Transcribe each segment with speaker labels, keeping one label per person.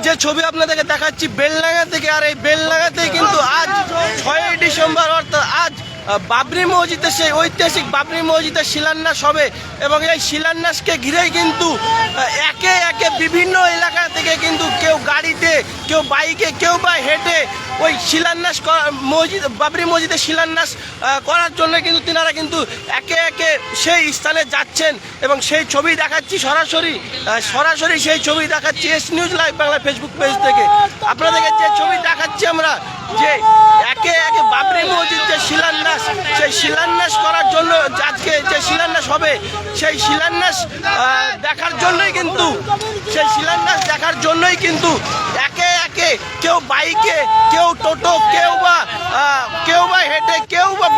Speaker 1: যে ছবি আপনাদেরকে দেখাচ্ছি বেলডাঙ্গা থেকে, আর এই বেলডাঙ্গাতে কিন্তু আজ 6ই ডিসেম্বর অর্থাৎ আজ বাবরি মসজিদে সেই ঐতিহাসিক বাবরি মসজিদের শিলান্যাস হবে এবং এই শিলান্যাসকে ঘিরেই কিন্তু একে একে বিভিন্ন এলাকা থেকে কিন্তু কেউ গাড়িতে, কেউ বাইকে, কেউ বা হেঁটে ওই শিলান্যাস মসজিদ বাবরি মসজিদের শিলান্যাস করার জন্য কিন্তু তিনারা কিন্তু একে একে সেই স্থানে যাচ্ছেন এবং সেই ছবি দেখাচ্ছি সরাসরি সেই ছবি দেখাচ্ছি S news live Bangla Facebook page থেকে। আপনাদেরকে যে ছবি দেখাচ্ছি আমরা, যে একে একে বাবরি মসজিদ যে শিলান্যাস, সেই শিলান্যাস করার জন্য আজকে যে শিলান্যাস হবে সেই শিলান্যাস দেখার জন্যই কিন্তু একে একে কেউ বাইকে, কেউ টোটো, কেউ বা হেঁটে, কেউ বা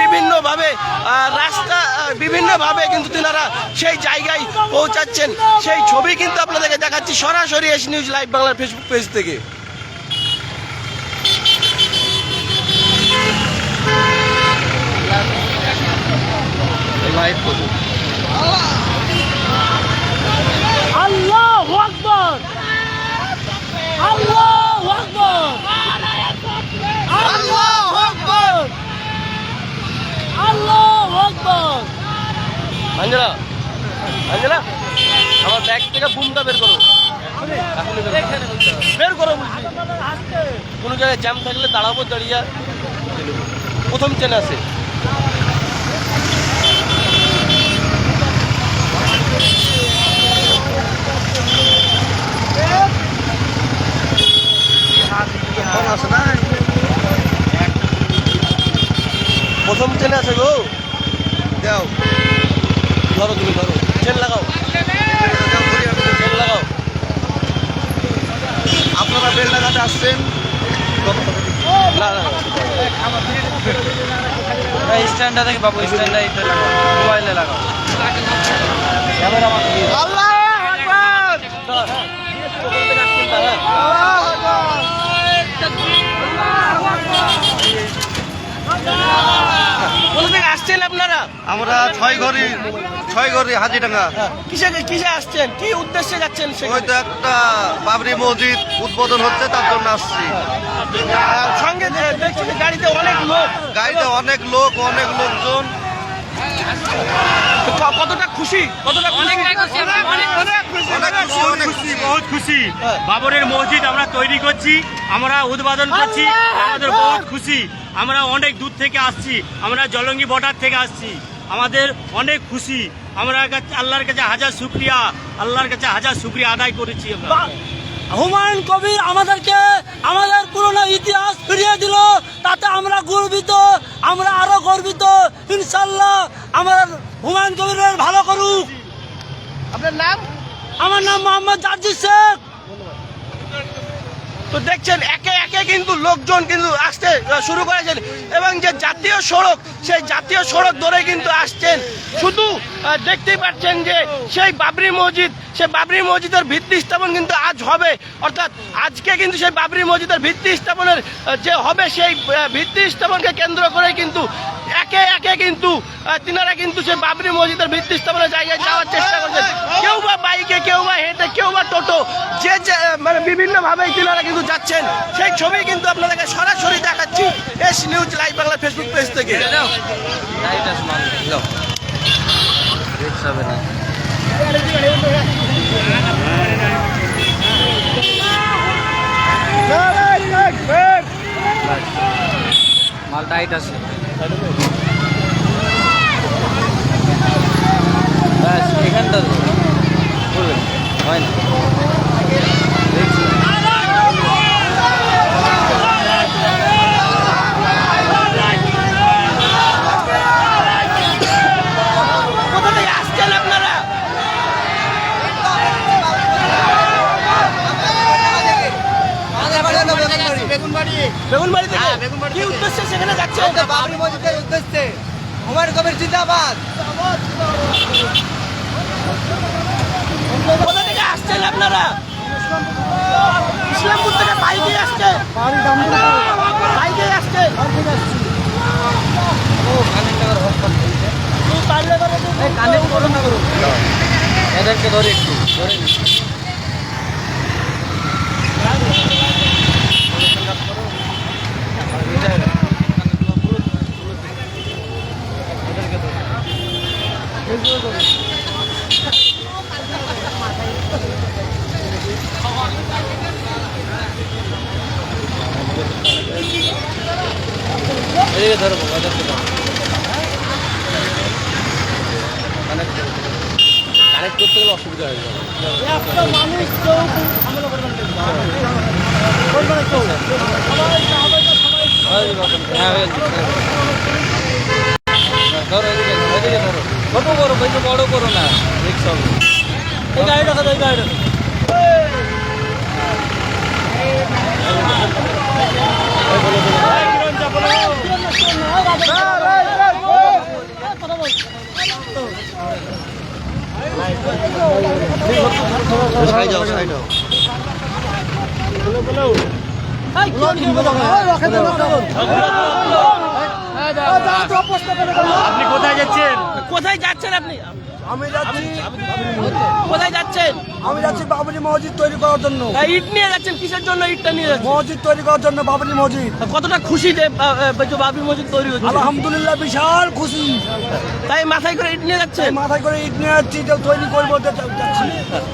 Speaker 1: বিভিন্নভাবে কিন্তু তিনারা সেই জায়গায় পৌঁছাচ্ছেন। সেই ছবি কিন্তু আপনাদেরকে দেখাচ্ছি সরাসরি এস নিউজ লাইভ বাংলার ফেসবুক পেজ থেকে।
Speaker 2: আল্লাহু আকবার, আল্লাহু আকবার, আল্লাহু আকবার, আল্লাহু আকবার।
Speaker 1: আঞ্জলা আমার ব্যাগ থেকে বুমটা বের করো, বের করো। কোনো জায়গায় জ্যাম থাকলে দাঁড়াবো, দাঁড়িয়ে প্রথম ট্রেন আছে। প্রথম ট্রেন আছে গো, দাও ধরো, তুমি ধরো, ট্রেন লাগাও, ট্রেন লাগাও।
Speaker 3: আপনারা বেলডাঙ্গাতে আসছেন?
Speaker 1: না
Speaker 4: স্ট্যান্ডটা দেখি বাবু, স্ট্যান্ডটা এটা লাগাও, মোবাইলে লাগাও।
Speaker 1: আল্লাহু আকবার। কোথা থেকে আসছেন আপনারা?
Speaker 3: আমরা ছয় ঘড়ি হাজিডাঙ্গা।
Speaker 1: কিসে আসছেন, কি উদ্দেশ্যে যাচ্ছেন?
Speaker 3: ওই তো একটা বাবরি মসজিদ উদ্বোধন হচ্ছে, তার জন্য আসছি।
Speaker 1: সঙ্গে দেখছি যে গাড়িতে অনেক লোকজন। কতটা খুশি?
Speaker 5: বহুত খুশি। বাবরের মসজিদ আমরা তৈরি করছি, আমরা উদ্বোধন করছি, আমাদের বহুত খুশি। আমরা অনেক দূর থেকে আসছি, আমরা জলঙ্গি বর্ডার থেকে আসছি, আমাদের অনেক খুশি। আমরা আল্লাহর কাছে হাজার শুকরিয়া আদায় করেছি।
Speaker 2: হুমায়ুন কবির আমাদের পুরনো ইতিহাস ফিরিয়ে দিল, তাতে আমরা গর্বিত, আমরা আরো গর্বিত। ইনশাল্লাহ আমার হুমায়ুন কবিরের ভালো করুক।
Speaker 1: আপনার নাম?
Speaker 2: আমার নাম মোহাম্মদ জার্জি শেখ।
Speaker 1: তো দেখছেন একে একে কিন্তু লোকজন কিন্তু আসতে শুরু করেছেন এবং যে জাতীয় সড়ক, সেই জাতীয় সড়ক ধরে কিন্তু আসছেন। শুধু দেখতেই পাচ্ছেন যে সেই বাবরি মসজিদের ভিত্তি স্থাপন কিন্তু আজ হবে, অর্থাৎ আজকে কিন্তু সেই বাবরি মসজিদের ভিত্তি স্থাপনের যে হবে, সেই ভিত্তি স্থাপনকে কেন্দ্র করে কিন্তু একে একে কিন্তু তিনারা কিন্তু সেই বাবরি মসজিদের ভিত্তি স্থাপনের জায়গায় যাওয়ার চেষ্টা করছেন। কেউ বা বাইকে, কেউ বা হেঁটে, কেউ বা টোটো, যে মানে বিভিন্নভাবেই তিনারা কিন্তু যাচ্ছেন। সেই ছবি কিন্তু আপনাদেরকে সরাসরি দেখাচ্ছি S news live Bangla Facebook page থেকে।
Speaker 4: মাল টাইট আছে, এখানটা হয় না।
Speaker 1: কোথা থেকে আসছেন আপনারা? বেগুনবাড়ি থেকে। কি উদ্দেশ্যে সেখানে যাচ্ছেন?
Speaker 4: বাবরি মসজিদের উদ্দেশ্যে। হুমায়ুন কবির জিন্দাবাদ।
Speaker 1: কোথা থেকে আসছেন আপনারা? ইসলামপুর থেকে বাইকে আসছে, বাইকে আসছে।
Speaker 4: কানেক্ট করো না, করো এদেরকে ধরে একটু ধরে এদিকে ধরো কানেক্ট করতে গেলে অসুবিধা হয়ে যাবে।
Speaker 2: একটা মানুষ কেউ ঝামেলা করবেন না। করবেন না কেউ।
Speaker 4: হ্যাঁ ধরো এদিকে ধরো ছোট করো বেশি বড় করো না রিক্স হবে।
Speaker 2: এই গাড়িটা কথা এই গাড়িটা
Speaker 3: সাইড হও সাইড হও।
Speaker 5: আপনি কোথায় যাচ্ছেন?
Speaker 1: কোথায় যাচ্ছেন আপনি?
Speaker 6: আমি যাচ্ছি
Speaker 1: কোথায় যাচ্ছেন?
Speaker 6: আমি যাচ্ছি বাবরি মসজিদ তৈরি করার জন্য।
Speaker 1: ইট নিয়ে যাচ্ছেন, কিসের জন্য ইটটা নিয়ে যাচ্ছেন?
Speaker 6: মসজিদ তৈরি করার জন্য বাবরি মসজিদ।
Speaker 1: কতটা খুশি যে বাবরি মসজিদ তৈরি হচ্ছে?
Speaker 6: আলহামদুলিল্লাহ বিশাল খুশি।
Speaker 1: তাই মাথায় করে ইট নিয়ে যাচ্ছেন?
Speaker 6: মাথায় করে ইট নিয়ে যাচ্ছি, যে তৈরি করবো যাচ্ছি।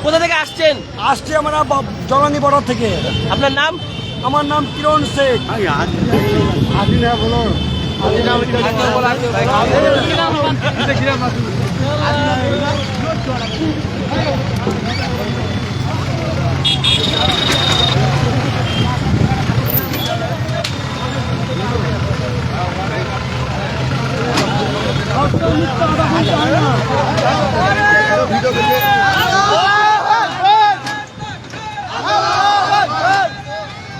Speaker 1: কোথা থেকে আসছেন?
Speaker 6: আসছি আমরা জলানি বর্ডার থেকে।
Speaker 1: আপনার নাম?
Speaker 6: আমার নাম কিরণ শেখ।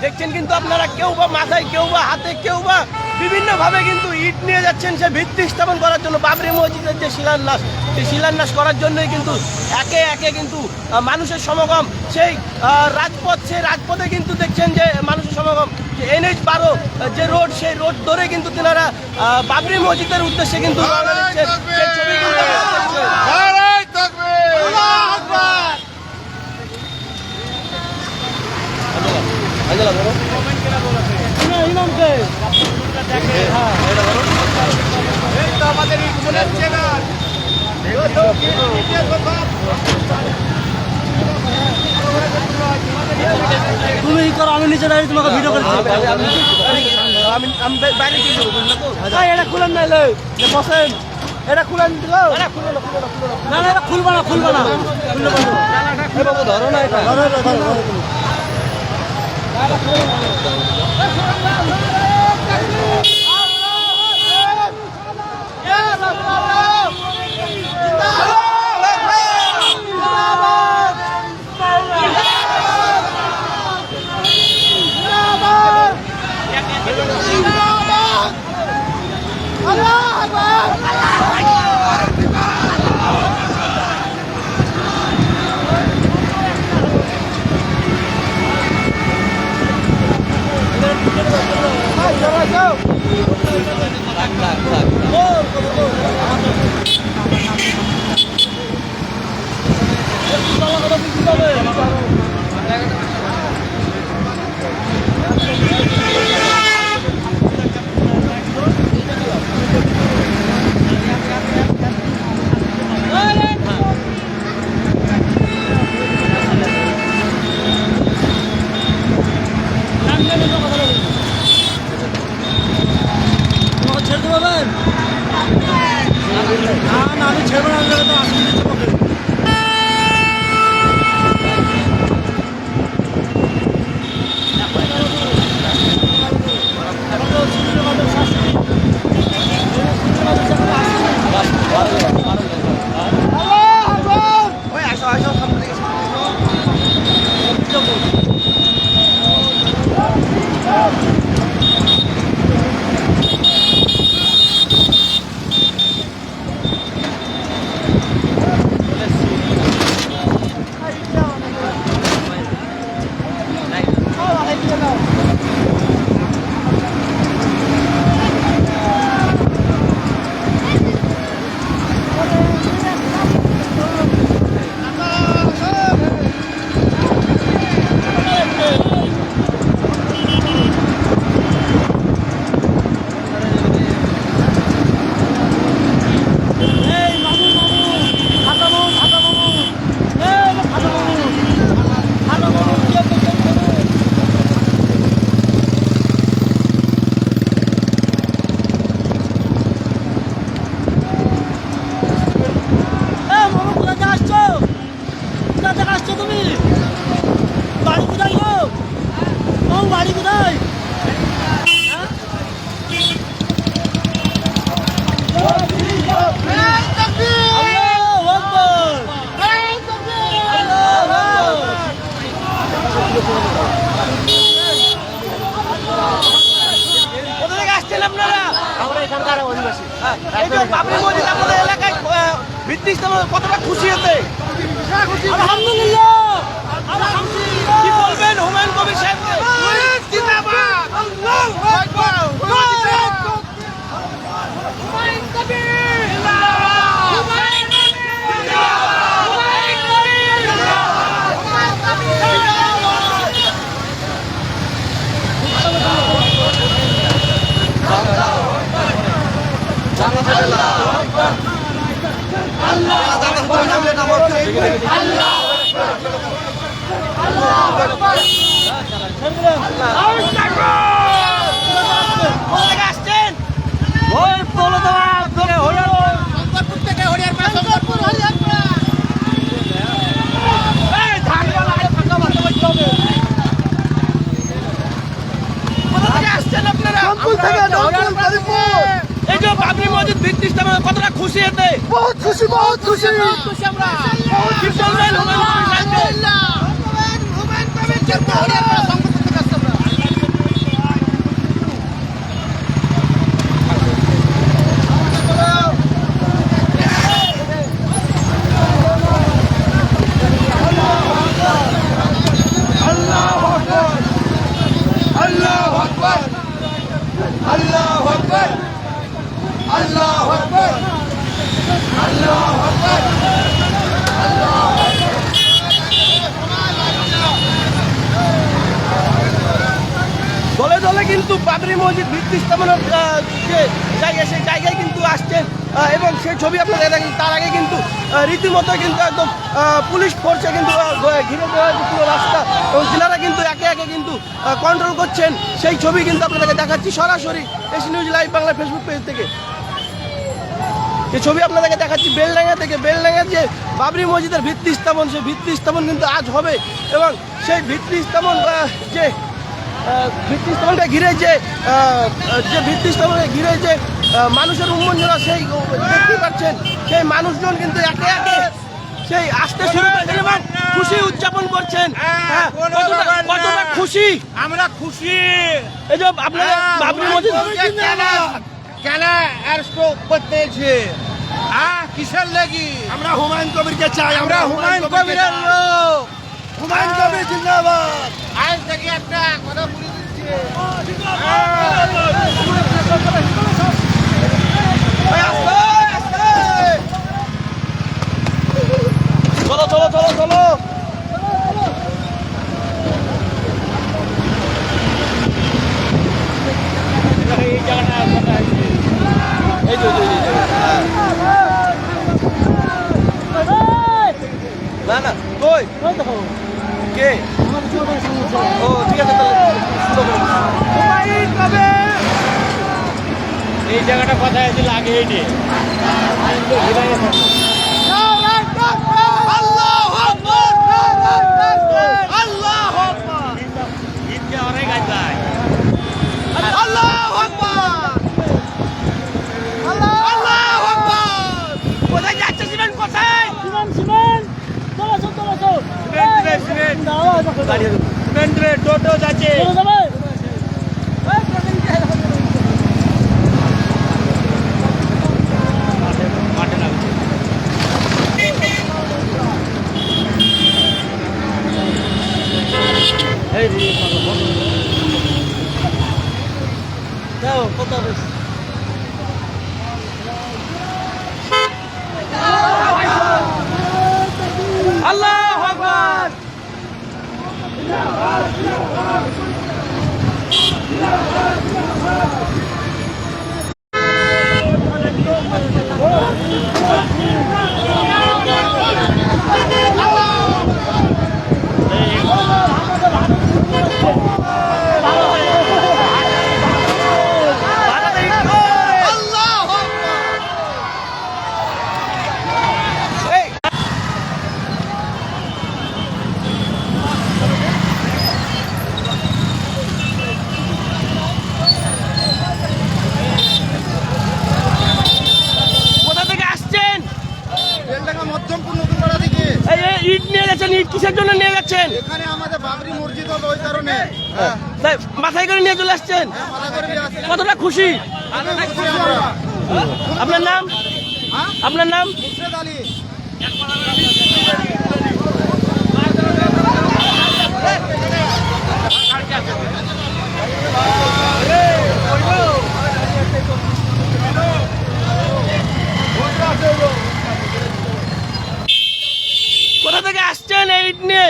Speaker 1: দেখছেন কিন্তু আপনারা, কেউ বা মাথায়, কেউ বা হাতে, কেউ বা বিভিন্ন ভাবে কিন্তু ইট নিয়ে যাচ্ছেন সে ভিত্তি স্থাপন করার জন্য। বাবরি মসজিদের যে শিলান্যাস, সেই শিলান্যাস করার জন্যই কিন্তু একে একে কিন্তু মানুষের সমাগম। সেই রাজপথ, সেই রাজপথে কিন্তু দেখছেন যে মানুষের সমাগম। যে NH-12 যে রোড, সেই রোড ধরে কিন্তু তেনারা বাবরি মসজিদের উদ্দেশ্যে কিন্তু রওনা দিচ্ছেন। সেই ছবি কিন্তু আপনারা দেখছেন।
Speaker 2: ইমামকে তুমি করো, আমি নিচে দাঁড়িয়ে তোমাকে ভিডিও করছি।
Speaker 1: আমি বাইরে কি করবো বুঝলে তো?
Speaker 2: এটা খুলেন না, এলে বসেন, এটা খুলেন দিল না না, এটা খুলবা না, খুলবা না,
Speaker 1: ধরো না এটা।
Speaker 2: ছেড়ে দেবো না, আমি ছেড়ে না, থেকে আসছো তুমি? বাড়ি কোথায় গো? তোমার বাড়ি কোথায়? হ্যাঁ? আল্লাহু আকবার। আল্লাহু আকবার।
Speaker 1: কোথা থেকে আসছেন আপনারা?
Speaker 4: আমরা এখানকার অধিবাসী।
Speaker 1: এই যে বাবরি মসজিদ আপনাদের এলাকায় ভিত্তি স্থাপন কতটা খুশি হতে?
Speaker 2: আলহামদুলিল্লাহ, আলহামদুলিল্লাহ।
Speaker 1: কি বলবেন হুমায়ুন কবির সাহেবকে? জিন্দাবাদ! আল্লাহু আকবার! কোথা থেকে আসছেন?
Speaker 2: ওই পৌলতলা থেকে হরিয়ার
Speaker 1: কোথা থেকে আসছেন আপনারা? এই যে বাবরি মসজিদ ভিত্তি স্থাপন কতটা খুশি হতে?
Speaker 6: বহুত খুশি, বহুত খুশি।
Speaker 1: কি বলবেন হুমায়ুন কবির সাহেবকে? দলে দলে কিন্তু বাবরি মসজিদ ভিত্তি স্থাপনের যে জায়গা সেই জায়গায় কিন্তু আসছেন এবং সেই ছবি আপনাদের দেখেন। তার আগে কিন্তু রীতিমতো কিন্তু একদম পুলিশ ফোর্সে কিন্তু ঘিরে দেওয়া হয়েছে পুরো রাস্তা এবং তিনারা কিন্তু একে একে কিন্তু কন্ট্রোল করছেন। সেই ছবি কিন্তু আপনাদেরকে দেখাচ্ছি সরাসরি AC news live Bangla Facebook page থেকে। যে ছবি আপনাদেরকে দেখাচ্ছি বেলডাঙ্গা থেকে। বেলডাঙ্গার যে বাবরি মসজিদের ভিত্তি স্থাপন, সেই ভিত্তি স্থাপন কিন্তু আজ হবে এবং সেই ভিত্তি স্থাপন যে ভিত্তি স্থাপনকে ঘিরে যে ভিত্তি স্থাপনকে ঘিরে যে মানুষের উন্মোচনা সেই দেখতে পাচ্ছেন। সেই মানুষজন কিন্তু একে একে সেই আসতে শুরু করেছেন এবং খুশি উদযাপন করছেন। হ্যাঁ, কতটা খুশি?
Speaker 5: আমরা খুশি।
Speaker 1: এই যে আপনারা বাবরি মসজিদ
Speaker 3: কেন অ্যারেস্ট করতেছে? কিসের লাগি?
Speaker 6: আমরা হুমায়ুন কবিরকে চাই।
Speaker 3: আমরা হুমায়ুন কবিরের লোক।
Speaker 6: হুমায়ুন কবির জিন্দাবাদ।
Speaker 3: আজ থেকে একটা কথা বলে দিচ্ছে।
Speaker 1: চলো চলো চলো চলো।
Speaker 5: এই জায়গাটা
Speaker 1: এই যে না না কই কে? ও ঠিক আছে তাহলে
Speaker 5: এই জায়গাটা কোথায় আছে লাগে এইটে
Speaker 1: আল্লাহু আকবার! আল্লাহু আকবার!
Speaker 5: ঈদকে অনেক গাছ যায়।
Speaker 1: আল্লাহু আকবার! আল্লাহু আকবার! কোথায় যাচ্ছে সিমেন্ট? কোথায়?
Speaker 5: টোটো যাচ্ছে। মাঠে নামছে।
Speaker 1: আল্লাহু আকবার! নিয়ে যাচ্ছেন?
Speaker 6: এখানে আমাদের বাবরি মসজিদ হবে ওই কারণে
Speaker 1: তাই মাথায় করে নিয়ে চলে আসছেন? কতটা খুশি? আপনার নাম? আপনার নাম?
Speaker 6: মুর্শেদ আলী।
Speaker 1: কোথা থেকে আসছেন এই ইট নিয়ে?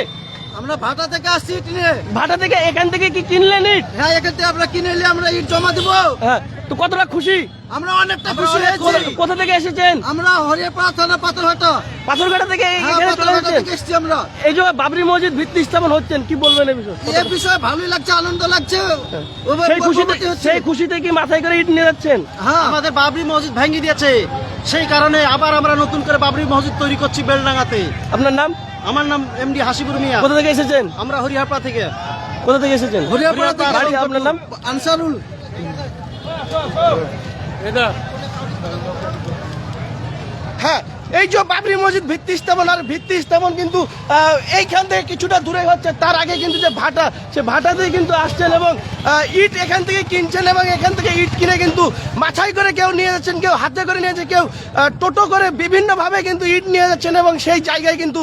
Speaker 6: আমরা ভাটা থেকে আসছি ইট নিয়ে।
Speaker 1: ভাটা থেকে, এখান থেকে কি কিনলেন ইট?
Speaker 6: হ্যাঁ, এখান থেকে আমরা কিনে নিলে আমরা ইট জমা দিব।
Speaker 1: হ্যাঁ, তো কতটা খুশি?
Speaker 6: আমরা অনেকটা খুশি হয়েছি।
Speaker 1: কোথা থেকে এসেছেন?
Speaker 6: আমরা হরিয়ারপাড়া থানা পাথরঘাটা।
Speaker 1: পাথরঘাটা থেকে
Speaker 6: হ্যাঁ,
Speaker 1: এখানে চলে
Speaker 6: পাথরঘাটা
Speaker 1: এসেছেন?
Speaker 6: থেকে এসছি আমরা।
Speaker 1: এই যে বাবরি মসজিদ ভিত্তি স্থাপন হচ্ছেন, কি বলবেন এই বিষয়ে?
Speaker 6: এই বিষয়ে ভালোই লাগছে, আনন্দ লাগছে।
Speaker 1: সেই খুশিতে,
Speaker 6: গর্ববোধ হচ্ছে।
Speaker 1: সেই খুশিতে কি মাথায় করে ইট নিয়ে যাচ্ছেন?
Speaker 6: হ্যাঁ,
Speaker 7: আমাদের বাবরি মসজিদ ভেঙে দিয়েছে, সেই কারণে আবার আমরা নতুন করে বাবরি মসজিদ তৈরি করছি বেলডাঙ্গাতে।
Speaker 1: আপনার নাম?
Speaker 7: আমার নাম এমডি হাসিবুর মিয়া।
Speaker 1: কোথা থেকে এসেছেন?
Speaker 7: আমরা হরিহারপাড়া থেকে।
Speaker 1: কোথা থেকে এসেছেন?
Speaker 6: হরিয়ারপাড়া থেকে।
Speaker 1: বাড়ি, আপনার নাম?
Speaker 6: আনসারুল।
Speaker 1: হ্যাঁ, এই যে বাবরি মসজিদ ভিত্তি স্থাপন, আর ভিত্তি স্থাপন কিন্তু এইখান থেকে কিছুটা দূরে হচ্ছে। তার আগে কিন্তু যে ভাটা, সে ভাটাতেই কিন্তু আসছেন এবং ইট এখান থেকে কিনছেন এবং এখান থেকে ইট কিনে কিন্তু মাথায় করে কেউ নিয়ে যাচ্ছেন, কেউ হাতে করে নিয়ে যাচ্ছে, কেউ টোটো করে বিভিন্নভাবে কিন্তু ইট নিয়ে যাচ্ছেন এবং সেই জায়গায় কিন্তু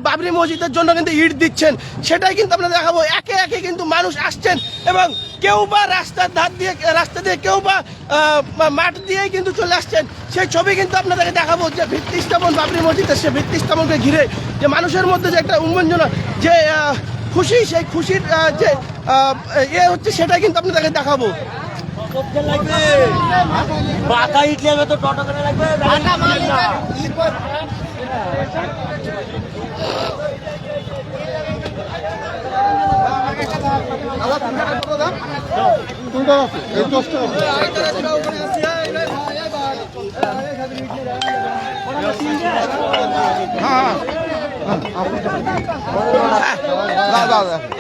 Speaker 1: বাবরি মসজিদের জন্য কিন্তু ইট দিচ্ছেন। সেটাই কিন্তু আপনাদের দেখাবো। একে একে কিন্তু মানুষ আসছেন এবং কেউ বা রাস্তার ধার দিয়ে, রাস্তা দিয়ে, কেউ বা মাঠ দিয়েই কিন্তু চলে আসছেন। সেই ছবি কিন্তু আপনাদেরকে দেখাবো, যে ভিত্তি স্থাপন বাবরি মসজিদের, সে ভিত্তি স্থাপনকে ঘিরে যে মানুষের মধ্যে যে একটা উন্মোচনা, যে খুশি, সেই খুশির যে হচ্ছে, সেটাই কিন্তু আপনাদেরকে দেখাবো।
Speaker 2: বাঁকা ইট লাগবে তো টোটো করে লাগবে।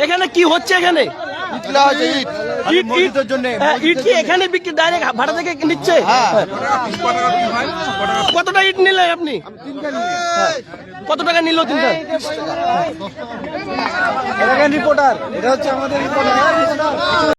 Speaker 1: এখানে কি হচ্ছে? এখানে ইট কি এখানে বিক্রি ডাইরেক্ট ভাড়া থেকে নিচ্ছে? কতটা ইট নিলে আপনি? কত টাকা নিল? 3টা।
Speaker 6: রিপোর্টার, এটা হচ্ছে আমাদের রিপোর্টার।